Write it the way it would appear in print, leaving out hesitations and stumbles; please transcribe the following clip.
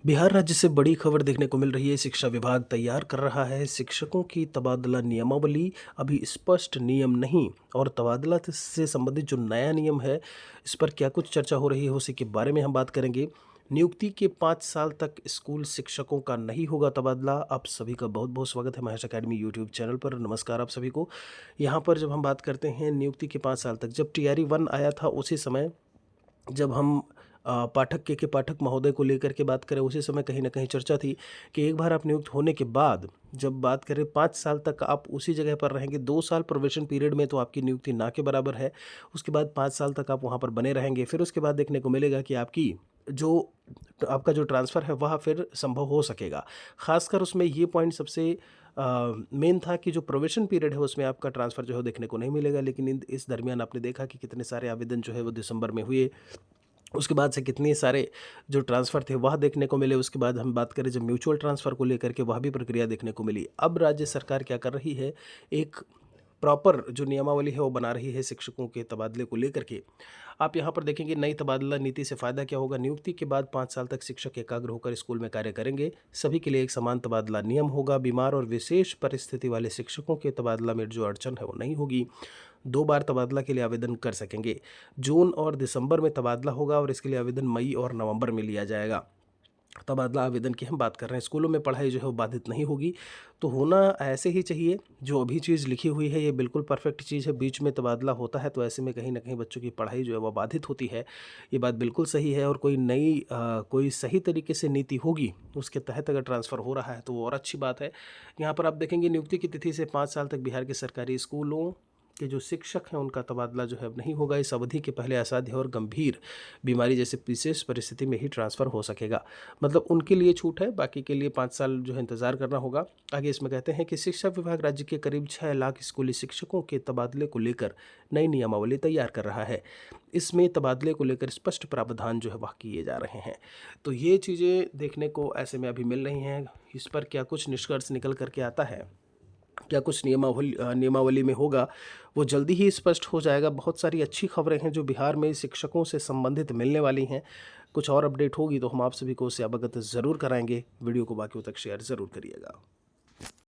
बिहार राज्य से बड़ी खबर देखने को मिल रही है। शिक्षा विभाग तैयार कर रहा है शिक्षकों की तबादला नियमावली। अभी स्पष्ट नियम नहीं और तबादला से संबंधित जो नया नियम है, इस पर क्या कुछ चर्चा हो रही है, उसी के बारे में हम बात करेंगे। नियुक्ति के 5 साल तक स्कूल शिक्षकों का नहीं होगा तबादला। आप सभी का बहुत बहुत स्वागत है महेश अकेडमी यूट्यूब चैनल पर। नमस्कार आप सभी को। यहाँ पर जब हम बात करते हैं नियुक्ति के 5 साल तक, जब टीआरई 1 आया था उसी समय, जब हम पाठक के पाठक महोदय को लेकर के बात करें, उसी समय कहीं न कहीं चर्चा थी कि एक बार आप नियुक्त होने के बाद जब बात करें 5 साल तक आप उसी जगह पर रहेंगे। 2 साल प्रोबेशन पीरियड में तो आपकी नियुक्ति ना के बराबर है। उसके बाद 5 साल तक आप वहाँ पर बने रहेंगे। फिर उसके बाद देखने को मिलेगा कि आपका जो ट्रांसफ़र है वह फिर संभव हो सकेगा। ख़ासकर उसमें ये पॉइंट सबसे मेन था कि जो प्रोबेशन पीरियड है उसमें आपका ट्रांसफ़र जो है देखने को नहीं मिलेगा। लेकिन इस दरमियान आपने देखा कि कितने सारे आवेदन जो है वो दिसंबर में हुए। उसके बाद से कितने सारे जो ट्रांसफ़र थे वह देखने को मिले। उसके बाद हम बात करें जब म्यूचुअल ट्रांसफ़र को लेकर के, वह भी प्रक्रिया देखने को मिली। अब राज्य सरकार क्या कर रही है, एक प्रॉपर जो नियमावली है वो बना रही है शिक्षकों के तबादले को लेकर के। आप यहाँ पर देखेंगे नई तबादला नीति से फ़ायदा क्या होगा। नियुक्ति के बाद 5 साल तक शिक्षक एकाग्र होकर स्कूल में कार्य करेंगे। सभी के लिए एक समान तबादला नियम होगा। बीमार और विशेष परिस्थिति वाले शिक्षकों के तबादला में जो अड़चन है वो नहीं होगी। 2 बार तबादला के लिए आवेदन कर सकेंगे। जून और दिसंबर में तबादला होगा और इसके लिए आवेदन मई और नवंबर में लिया जाएगा। तबादला आवेदन की हम बात कर रहे हैं। स्कूलों में पढ़ाई जो है वो बाधित नहीं होगी। तो होना ऐसे ही चाहिए। जो अभी चीज़ लिखी हुई है ये बिल्कुल परफेक्ट चीज़ है। बीच में तबादला होता है तो ऐसे में कहीं न कहीं बच्चों की पढ़ाई जो है वह बाधित होती है। ये बात बिल्कुल सही है और कोई सही तरीके से नीति होगी, उसके तहत अगर ट्रांसफ़र हो रहा है तो वो और अच्छी बात है। यहाँ पर आप देखेंगे नियुक्ति की तिथि से 5 साल तक बिहार के सरकारी स्कूलों के जो शिक्षक हैं उनका तबादला जो है अब नहीं होगा। इस अवधि के पहले असाध्य और गंभीर बीमारी जैसे विशेष परिस्थिति में ही ट्रांसफ़र हो सकेगा। मतलब उनके लिए छूट है, बाकी के लिए 5 साल जो है इंतज़ार करना होगा। आगे इसमें कहते हैं कि शिक्षा विभाग राज्य के करीब 6 लाख स्कूली शिक्षकों के तबादले को लेकर नई नियमावली तैयार कर रहा है। इसमें तबादले को लेकर स्पष्ट प्रावधान जो है वह किए जा रहे हैं। तो ये चीज़ें देखने को ऐसे में अभी मिल रही हैं। इस पर क्या कुछ निष्कर्ष निकल कर के आता है, क्या कुछ नियमावली में होगा, वो जल्दी ही स्पष्ट हो जाएगा। बहुत सारी अच्छी खबरें हैं जो बिहार में शिक्षकों से संबंधित मिलने वाली हैं। कुछ और अपडेट होगी तो हम आप सभी को उससे अवगत ज़रूर कराएंगे। वीडियो को बाकियों तक शेयर ज़रूर करिएगा।